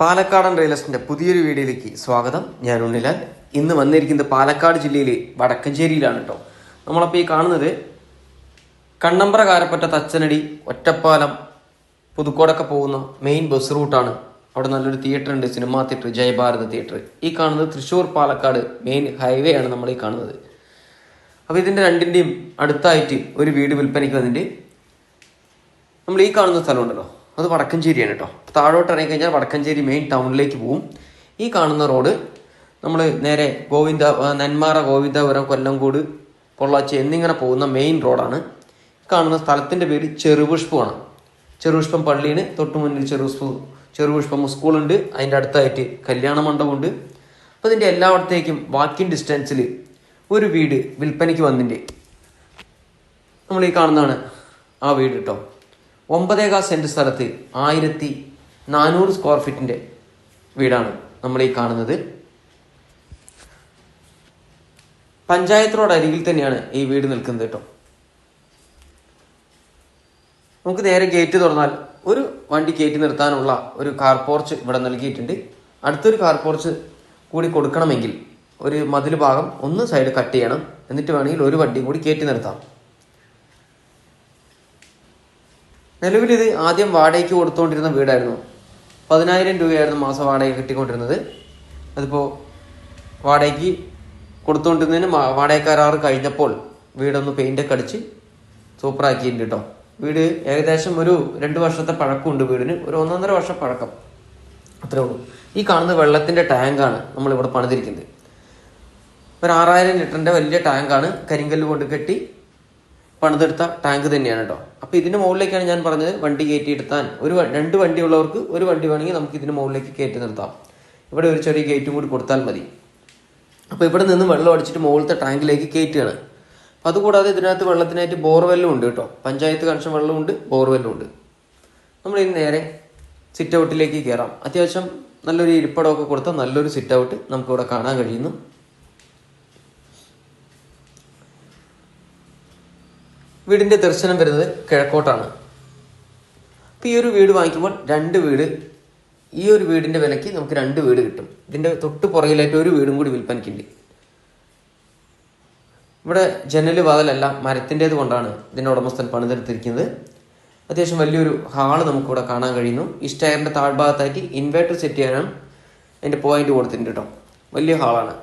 പാലക്കാടൻ റിയൽ എസ്റ്റേറ്റിന്റെ പുതിയൊരു വീഡിയോയിലേക്ക് സ്വാഗതം. ഞാൻ ഉണ്ണിലാൽ. ഇന്ന് വന്നിരിക്കുന്നത് പാലക്കാട് ജില്ലയിലെ വടക്കഞ്ചേരിയിലാണ് കേട്ടോ. നമ്മളപ്പോൾ ഈ കാണുന്നത് കണ്ണമ്പ്ര കാരപ്പറ്റ തച്ചനടി ഒറ്റപ്പാലം പുതുക്കോടൊക്കെ പോകുന്ന മെയിൻ ബസ് റൂട്ടാണ്. അവിടെ നല്ലൊരു തിയേറ്റർ ഉണ്ട്, സിനിമാ തിയേറ്റർ, ജയഭാരത് തിയേറ്റർ. ഈ കാണുന്നത് തൃശ്ശൂർ പാലക്കാട് മെയിൻ ഹൈവേ ആണ് നമ്മൾ ഈ കാണുന്നത്. അപ്പോൾ ഇതിൻ്റെ രണ്ടിൻ്റെയും അടുത്തായിട്ട് ഒരു വീട് വിൽപ്പനയ്ക്ക് വന്നിട്ട് നമ്മൾ ഈ കാണുന്ന സ്ഥലമുണ്ടല്ലോ, അത് വടക്കഞ്ചേരിയാണ് കേട്ടോ. താഴോട്ട് ഇറങ്ങി കഴിഞ്ഞാൽ വടക്കഞ്ചേരി മെയിൻ ടൗണിലേക്ക് പോവും. ഈ കാണുന്ന റോഡ് നമ്മൾ നേരെ നെന്മാറ, ഗോവിന്ദപുരം, കൊല്ലംകോട്, പൊള്ളാച്ചി എന്നിങ്ങനെ പോകുന്ന മെയിൻ റോഡാണ്. കാണുന്ന സ്ഥലത്തിൻ്റെ പേര് ചെറുപുഷ്പമാണ്. ചെറുപുഷ്പം പള്ളിയാണ് തൊട്ട് മുന്നിൽ ചെറുപുഷ്പം സ്കൂളുണ്ട്. അതിൻ്റെ അടുത്തായിട്ട് കല്യാണ മണ്ഡപമുണ്ട്. അപ്പോൾ ഇതിൻ്റെ എല്ലായിടത്തേക്കും വാക്കിംഗ് ഡിസ്റ്റൻസിൽ ഒരു വീട് വിൽപ്പനയ്ക്ക് വന്നിട്ട് നമ്മൾ ഈ കാണുന്നതാണ് ആ വീട് കേട്ടോ. 9.25 സെൻറ്റ് സ്ഥലത്ത് 1400 സ്ക്വയർ ഫീറ്റിൻ്റെ വീടാണ് നമ്മൾ ഈ കാണുന്നത്. പഞ്ചായത്ത് റോഡ് അരികിൽ തന്നെയാണ് ഈ വീട് നിൽക്കുന്നത് കേട്ടോ. നമുക്ക് നേരെ ഗേറ്റ് തുറന്നാൽ ഒരു വണ്ടി കയറ്റി നിർത്താനുള്ള ഒരു കാർ പോർച്ച് ഇവിടെ നൽകിയിട്ടുണ്ട്. അടുത്തൊരു കാർ പോർച്ച് കൂടി കൊടുക്കണമെങ്കിൽ ഒരു മതിൽ ഭാഗം ഒന്ന് സൈഡ് കട്ട് ചെയ്യണം. എന്നിട്ട് വേണമെങ്കിൽ ഒരു വണ്ടിയും കൂടി കയറ്റി നിർത്താം. നിലവിൽ ഇത് ആദ്യം വാടകയ്ക്ക് കൊടുത്തുകൊണ്ടിരുന്ന വീടായിരുന്നു. 10,000 രൂപയായിരുന്നു മാസം വാടക കിട്ടിക്കൊണ്ടിരുന്നത്. അതിപ്പോൾ വാടകയ്ക്ക് കൊടുത്തുകൊണ്ടിരുന്നതിന് വാടകക്കാരാറ് കഴിഞ്ഞപ്പോൾ വീടൊന്ന് പെയിൻ്റൊക്കെ അടിച്ച് സൂപ്പറാക്കിയിട്ടുണ്ട് കേട്ടോ. വീട് ഏകദേശം ഒരു 2 വർഷത്തെ പഴക്കമുണ്ട് വീടിന്. ഒരു 1.5 വർഷം പഴക്കം, അത്രേ ഉള്ളൂ. ഈ കാണുന്നത് വെള്ളത്തിൻ്റെ ടാങ്കാണ് നമ്മളിവിടെ പണിതിരിക്കുന്നത്. ഒരു 6000 ലിറ്ററിൻ്റെ വലിയ ടാങ്കാണ്. കരിങ്കല്ല് കൊണ്ട് കെട്ടി പണിതെടുത്ത ടാങ്ക് തന്നെയാണ് കേട്ടോ. അപ്പോൾ ഇതിന് മുകളിലേക്കാണ് ഞാൻ പറഞ്ഞത് വണ്ടി കയറ്റി എടുത്താൻ. 2 വണ്ടി ഉള്ളവർക്ക് ഒരു വണ്ടി വേണമെങ്കിൽ നമുക്ക് ഇതിന് മുകളിലേക്ക് കയറ്റി നിർത്താം. ഇവിടെ ഒരു ചെറിയ ഗേറ്റും കൂടി കൊടുത്താൽ മതി. അപ്പോൾ ഇവിടെ നിന്ന് വെള്ളം അടിച്ചിട്ട് മുകളിലത്തെ ടാങ്കിലേക്ക് കയറ്റുകയാണ്. അപ്പോൾ അതുകൂടാതെ ഇതിനകത്ത് വെള്ളത്തിനായിട്ട് ബോർവെല്ലും ഉണ്ട് കേട്ടോ. പഞ്ചായത്ത് കണക്ഷൻ വെള്ളമുണ്ട്, ബോർവെല്ലും ഉണ്ട്. നമ്മൾ ഇനി നേരെ സിറ്റ് ഔട്ടിലേക്ക് കയറാം. അത്യാവശ്യം നല്ലൊരു ഇരിപ്പിടമൊക്കെ കൊടുത്ത നല്ലൊരു സിറ്റ് ഔട്ട് നമുക്കിവിടെ കാണാൻ കഴിയുന്നു. വീടിൻ്റെ ദർശനം വരുന്നത് കിഴക്കോട്ടാണ്. അപ്പോൾ ഈ ഒരു വീട് വാങ്ങിക്കുമ്പോൾ 2 വീട്, ഈ ഒരു വീടിൻ്റെ വിലയ്ക്ക് നമുക്ക് 2 വീട് കിട്ടും. ഇതിൻ്റെ തൊട്ട് പുറകിലായിട്ട് ഒരു വീടും കൂടി വിൽപ്പനയ്ക്കുണ്ട്. ഇവിടെ ജനൽ വാതിലെല്ലാം മരത്തിൻ്റേത് കൊണ്ടാണ് ഇതിൻ്റെ ഉടമസ്ഥൻ പണിതെടുത്തിരിക്കുന്നത്. അത്യാവശ്യം വലിയൊരു ഹാള് നമുക്കിവിടെ കാണാൻ കഴിയുന്നു. ഈ സ്റ്റെയറിൻ്റെ താഴ്ഭാഗത്തായിട്ട് ഇൻവേർട്ടർ സെറ്റ് ചെയ്യാനാണ് അതിൻ്റെ പോയിന്റ് കൊടുത്തിട്ടുണ്ട് കേട്ടോ. വലിയ ഹാളാണ്.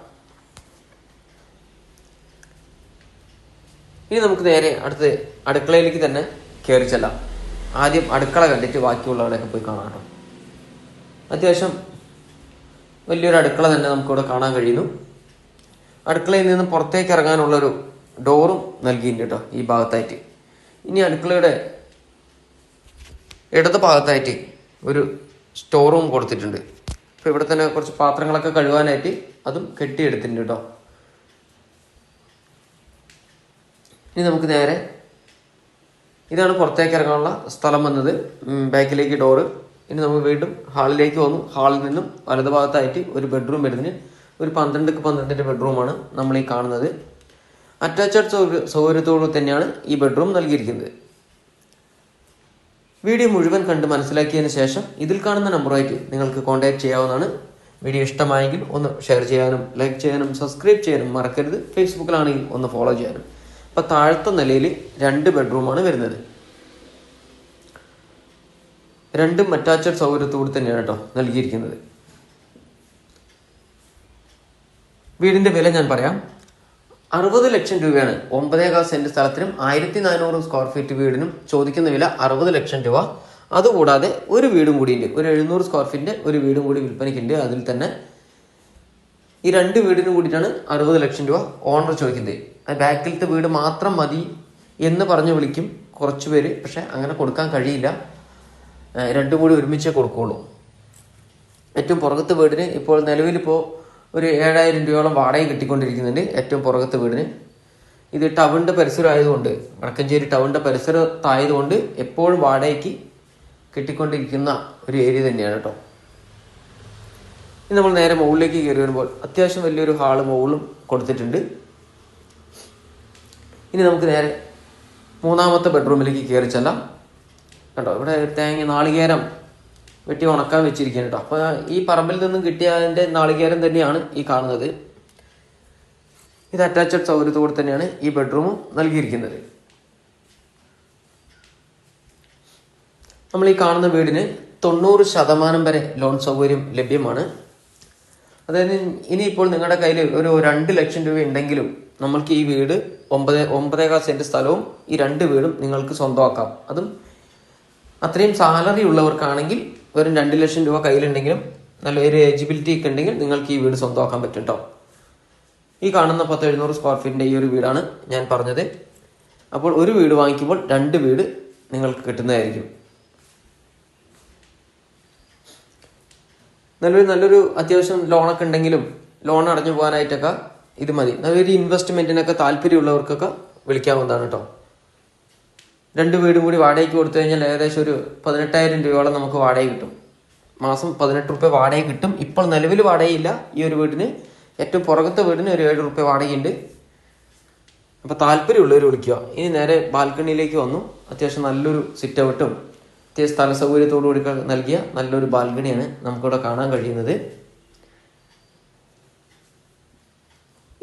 ഇനി നമുക്ക് നേരെ അടുത്ത് അടുക്കളയിലേക്ക് തന്നെ കയറി ചെല്ലാം. ആദ്യം അടുക്കള കണ്ടിട്ട് ബാക്കിയുള്ളവരെയൊക്കെ പോയി കാണാം കേട്ടോ. അത്യാവശ്യം വലിയൊരു അടുക്കള തന്നെ നമുക്കിവിടെ കാണാൻ കഴിയുന്നു. അടുക്കളയിൽ നിന്ന് പുറത്തേക്ക് ഇറങ്ങാനുള്ളൊരു ഡോറും നൽകിയിട്ടുണ്ട് കേട്ടോ ഈ ഭാഗത്തായിട്ട്. ഇനി അടുക്കളയുടെ ഇടത് ഭാഗത്തായിട്ട് ഒരു സ്റ്റോർ റൂം കൊടുത്തിട്ടുണ്ട്. അപ്പോൾ ഇവിടെ തന്നെ കുറച്ച് പാത്രങ്ങളൊക്കെ കഴുകാനായിട്ട് അതും കെട്ടിയെടുത്തിട്ടുണ്ട് കേട്ടോ. ഇനി നമുക്ക് നേരെ ഇതാണ് പുറത്തേക്ക് ഇറങ്ങാനുള്ള സ്ഥലം വന്നത്, ബാക്കിലേക്ക് ഡോറ്. ഇനി നമുക്ക് വീണ്ടും ഹാളിലേക്ക് വന്നു. ഹാളിൽ നിന്നും വലതു ഭാഗത്തായിട്ട് ഒരു ബെഡ്റൂം വരുന്നതിന് ഒരു 12x12 ബെഡ്റൂമാണ് നമ്മൾ ഈ കാണുന്നത്. അറ്റാച്ച്ഡ് സൗകര്യത്തോടു തന്നെയാണ് ഈ ബെഡ്റൂം നൽകിയിരിക്കുന്നത്. വീഡിയോ മുഴുവൻ കണ്ട് മനസ്സിലാക്കിയതിന് ശേഷം ഇതിൽ കാണുന്ന നമ്പറുമായിട്ട് നിങ്ങൾക്ക് കോൺടാക്ട് ചെയ്യാവുന്നതാണ്. വീഡിയോ ഇഷ്ടമായെങ്കിൽ ഒന്ന് ഷെയർ ചെയ്യാനും ലൈക്ക് ചെയ്യാനും സബ്സ്ക്രൈബ് ചെയ്യാനും മറക്കരുത്. ഫേസ്ബുക്കിലാണെങ്കിൽ ഒന്ന് ഫോളോ ചെയ്യാനും. അപ്പോൾ താഴത്തെ നിലയിൽ 2 ബെഡ്റൂമാണ് വരുന്നത്. 2 അറ്റാച്ച്ഡ് സൗകര്യത്തോട് തന്നെയാണ് കേട്ടോ നൽകിയിരിക്കുന്നത്. വീടിൻ്റെ വില ഞാൻ പറയാം. 60 ലക്ഷം രൂപയാണ് 9.25 സെൻറ്റ് സ്ഥലത്തിനും 1400 സ്ക്വയർ ഫീറ്റ് വീടിനും ചോദിക്കുന്ന വില. 60 ലക്ഷം രൂപ. അതുകൂടാതെ ഒരു വീടും കൂടിയുണ്ട്, ഒരു 700 സ്ക്വയർ ഫീറ്റിൻ്റെ ഒരു വീടും കൂടി വിൽപ്പനയ്ക്കുണ്ട്. അതിൽ തന്നെ ഈ 2 വീടിനും കൂടിയിട്ടാണ് 60 ലക്ഷം രൂപ ഓണർ ചോദിക്കുന്നത്. ബാക്കിലത്തെ വീട് മാത്രം മതി എന്ന് പറഞ്ഞ് വിളിക്കും കുറച്ച് പേര്. പക്ഷെ അങ്ങനെ കൊടുക്കാൻ കഴിയില്ല, 2 കൂടി ഒരുമിച്ചേ കൊടുക്കുകയുള്ളൂ. ഏറ്റവും പുറകത്തെ വീടിന് ഇപ്പോൾ നിലവിലിപ്പോൾ ഒരു 7,000 രൂപയോളം വാടക കിട്ടിക്കൊണ്ടിരിക്കുന്നുണ്ട് ഏറ്റവും പുറകത്തെ വീടിന്. ഇത് ടൗണിൻ്റെ പരിസരമായതുകൊണ്ട്, വടക്കഞ്ചേരി ടൗണിൻ്റെ പരിസരത്തായതുകൊണ്ട് എപ്പോഴും വാടകയ്ക്ക് കിട്ടിക്കൊണ്ടിരിക്കുന്ന ഒരു ഏരിയ തന്നെയാണ് കേട്ടോ. ഇനി നമ്മൾ നേരെ മുകളിലേക്ക് കയറി വരുമ്പോൾ അത്യാവശ്യം വലിയൊരു ഹാള് മുകളിലും കൊടുത്തിട്ടുണ്ട്. ഇനി നമുക്ക് നേരെ 3ാമത്തെ ബെഡ്റൂമിലേക്ക് കയറി ചെല്ലാം. കണ്ടോ, ഇവിടെ നാളികേരം വെട്ടി ഉണക്കാൻ വെച്ചിരിക്കുന്നത് കേട്ടോ. അപ്പോൾ ഈ പറമ്പിൽ നിന്നും കിട്ടിയ അതിൻ്റെ നാളികേരം തന്നെയാണ് ഈ കാണുന്നത്. ഇത് അറ്റാച്ച്ഡ് സൗകര്യത്തോടെ തന്നെയാണ് ഈ ബെഡ്റൂമും നൽകിയിരിക്കുന്നത്. നമ്മൾ ഈ കാണുന്ന വീടിന് 90% വരെ ലോൺ സൗകര്യം ലഭ്യമാണ്. അതായത് ഇനിയിപ്പോൾ നിങ്ങളുടെ കയ്യിൽ ഒരു 2 ലക്ഷം രൂപ ഉണ്ടെങ്കിലും നമ്മൾക്ക് ഈ വീട് 9.5 സെന്റ് സ്ഥലവും ഈ 2 വീടും നിങ്ങൾക്ക് സ്വന്തമാക്കാം. അതും അത്രയും സാലറി ഉള്ളവർക്കാണെങ്കിൽ വെറും 2 ലക്ഷം രൂപ കയ്യിലുണ്ടെങ്കിലും നല്ലൊരു എലിജിബിലിറ്റി ഒക്കെ ഉണ്ടെങ്കിൽ നിങ്ങൾക്ക് ഈ വീട് സ്വന്തമാക്കാൻ പറ്റും കേട്ടോ. ഈ കാണുന്ന 10-700 സ്ക്വയർ ഫീറ്റിൻ്റെ ഈ ഒരു വീടാണ് ഞാൻ പറഞ്ഞത്. അപ്പോൾ ഒരു വീട് വാങ്ങിക്കുമ്പോൾ 2 വീട് നിങ്ങൾക്ക് കിട്ടുന്നതായിരിക്കും. നല്ലൊരു അത്യാവശ്യം ലോണൊക്കെ ഉണ്ടെങ്കിലും ലോൺ അടഞ്ഞു പോകാനായിട്ടൊക്കെ ഇത് മതി. നല്ലൊരു ഇൻവെസ്റ്റ്മെന്റിനൊക്കെ താല്പര്യമുള്ളവർക്കൊക്കെ വിളിക്കാവുന്നതാണ് കേട്ടോ. 2 വീടും കൂടി വാടകയ്ക്ക് കൊടുത്തു കഴിഞ്ഞാൽ ഏകദേശം ഒരു 18,000 രൂപയോളം നമുക്ക് വാടക കിട്ടും. മാസം 18 രൂപ വാടക കിട്ടും. ഇപ്പോൾ നിലവിൽ വാടകയില്ല. ഈ ഒരു വീടിന് ഏറ്റവും പുറകത്തെ വീടിന് ഒരു 7 രൂപ വാടകയുണ്ട്. അപ്പോൾ താല്പര്യമുള്ളവർ വിളിക്കുക. ഇനി നേരെ ബാൽക്കണിയിലേക്ക് വന്നു. അത്യാവശ്യം നല്ലൊരു സിറ്റ് ഔട്ടും അത്യാവശ്യം സ്ഥല സൗകര്യത്തോടു കൂടി നൽകിയ നല്ലൊരു ബാൽക്കണിയാണ് നമുക്കിവിടെ കാണാൻ കഴിയുന്നത്.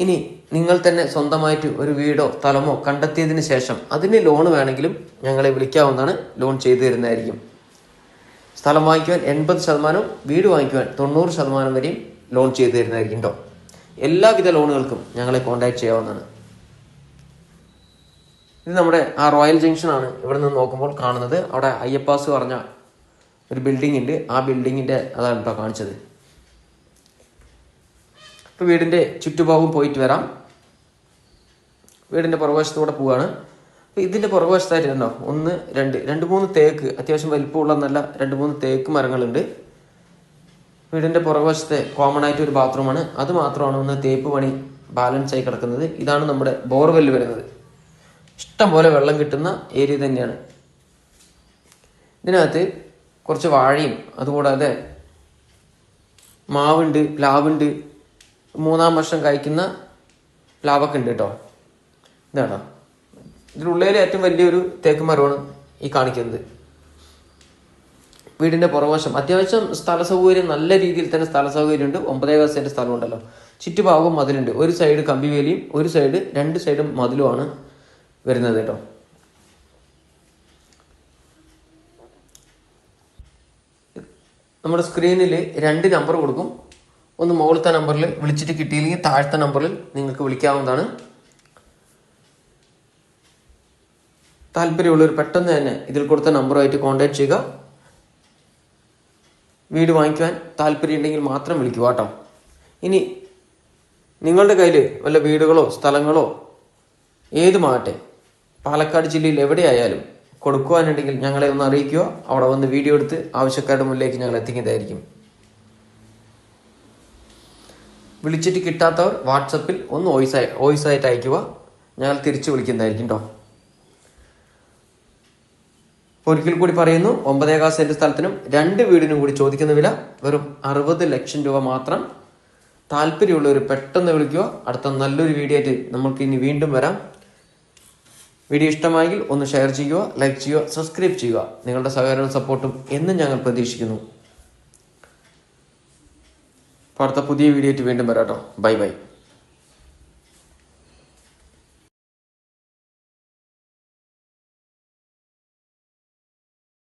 ഇനി നിങ്ങൾ തന്നെ സ്വന്തമായിട്ട് ഒരു വീടോ സ്ഥലമോ കണ്ടെത്തിയതിന് ശേഷം അതിന് ലോൺ വേണമെങ്കിലും ഞങ്ങളെ വിളിക്കാവുന്നതാണ്. ലോൺ ചെയ്തു തരുന്നതായിരിക്കും. സ്ഥലം വാങ്ങിക്കുവാൻ 80%, വീട് വാങ്ങിക്കുവാൻ 90% വരെയും ലോൺ ചെയ്തു തരുന്നതായിരിക്കും കേട്ടോ. എല്ലാവിധ ലോണുകൾക്കും ഞങ്ങളെ കോൺടാക്ട് ചെയ്യാവുന്നതാണ്. ഇത് നമ്മുടെ ആ റോയൽ ജംഗ്ഷനാണ്. ഇവിടെ നിന്ന് നോക്കുമ്പോൾ കാണുന്നത്. അവിടെ അയ്യപ്പാസ് പറഞ്ഞ ഒരു ബിൽഡിംഗ് ഉണ്ട്. ആ ബിൽഡിങ്ങിൻ്റെ അതാണ് കേട്ടോ കാണിച്ചത്. ഇപ്പോൾ വീടിൻ്റെ ചുറ്റുഭാഗവും പോയിട്ട് വരാം. വീടിൻ്റെ പുറകുവശത്തൂടെ പോവുകയാണ്. അപ്പോൾ ഇതിൻ്റെ പുറകുവശത്തായിട്ട് ഉണ്ടോ 1, 2, 3 തേക്ക്, അത്യാവശ്യം വലിപ്പമുള്ള നല്ല 2-3 തേക്ക് മരങ്ങളുണ്ട്. വീടിൻ്റെ പുറകുവശത്തെ കോമൺ ആയിട്ട് ഒരു ബാത്റൂമാണ്. അത് മാത്രമാണ് ഒന്ന് തേപ്പ് പണി ബാലൻസ് ആയി കിടക്കുന്നത്. ഇതാണ് നമ്മുടെ ബോർവെല്ല് വരുന്നത്. ഇഷ്ടം പോലെ വെള്ളം കിട്ടുന്ന ഏരിയ തന്നെയാണ്. ഇതിനകത്ത് കുറച്ച് വാഴയും അതുകൂടാതെ മാവുണ്ട്, പ്ലാവുണ്ട്. 3-ാം വർഷം കഴിക്കുന്ന പ്ലാവൊക്കെ ഉണ്ട് കേട്ടോ. ഇതാണോ ഇതിനുള്ളിൽ ഏറ്റവും വലിയൊരു തേക്ക് മരമാണ് ഈ കാണിക്കുന്നത്. വീടിൻ്റെ പുറവശം അത്യാവശ്യം സ്ഥല സൗകര്യം, നല്ല രീതിയിൽ തന്നെ സ്ഥല സൗകര്യമുണ്ട്. 9.5 സെന്റ് സ്ഥലമുണ്ടല്ലോ. ചുറ്റുഭാഗവും മതിലുണ്ട്. ഒരു സൈഡ് കമ്പിവേലിയും ഒരു സൈഡ് 2 സൈഡും മതിലുമാണ് വരുന്നത് കേട്ടോ. നമ്മുടെ സ്ക്രീനിൽ 2 നമ്പർ കൊടുക്കും. ഒന്ന് മുകളിലത്തെ നമ്പറിൽ വിളിച്ചിട്ട് കിട്ടിയില്ലെങ്കിൽ താഴത്തെ നമ്പറിൽ നിങ്ങൾക്ക് വിളിക്കാവുന്നതാണ്. താല്പര്യമുള്ളവർ പെട്ടെന്ന് തന്നെ ഇതിൽ കൊടുത്ത നമ്പറുമായിട്ട് കോൺടാക്ട് ചെയ്യുക. വീട് വാങ്ങിക്കുവാൻ താല്പര്യമുണ്ടെങ്കിൽ മാത്രം വിളിക്കുക കേട്ടോ. ഇനി നിങ്ങളുടെ കയ്യിൽ വല്ല വീടുകളോ സ്ഥലങ്ങളോ ഏതുമാകട്ടെ പാലക്കാട് ജില്ലയിൽ എവിടെയായാലും കൊടുക്കുവാനുണ്ടെങ്കിൽ ഞങ്ങളെ ഒന്ന് അറിയിക്കുക. അവിടെ വന്ന് വീഡിയോ എടുത്ത് ആവശ്യക്കാരുടെ മുന്നിലേക്ക് ഞങ്ങൾ എത്തിക്കുന്നതായിരിക്കും. വിളിച്ചിട്ട് കിട്ടാത്തവർ വാട്സപ്പിൽ ഒന്ന് വോയിസ് ആയിട്ട് അയക്കുക. ഞങ്ങൾ തിരിച്ചു വിളിക്കുന്നതായിരിക്കും കേട്ടോ. ഒരിക്കൽ കൂടി പറയുന്നു, 9.5 സെന്റ് സ്ഥലത്തിനും 2 വീടിനും കൂടി ചോദിക്കുന്ന വില വെറും 60 ലക്ഷം രൂപ മാത്രം. താല്പര്യമുള്ളവർ പെട്ടെന്ന് വിളിക്കുക. അടുത്ത നല്ലൊരു വീഡിയോ ആയിട്ട് നമുക്ക് ഇനി വീണ്ടും വരാം. വീഡിയോ ഇഷ്ടമായെങ്കിൽ ഒന്ന് ഷെയർ ചെയ്യുക, ലൈക്ക് ചെയ്യുക, സബ്സ്ക്രൈബ് ചെയ്യുക. നിങ്ങളുടെ സഹകരണവും സപ്പോർട്ടും എന്നും ഞങ്ങൾ പ്രതീക്ഷിക്കുന്നു. അടുത്ത പുതിയ വീഡിയോ ആയിട്ട് വീണ്ടും വരാം കേട്ടോ. Bye bye.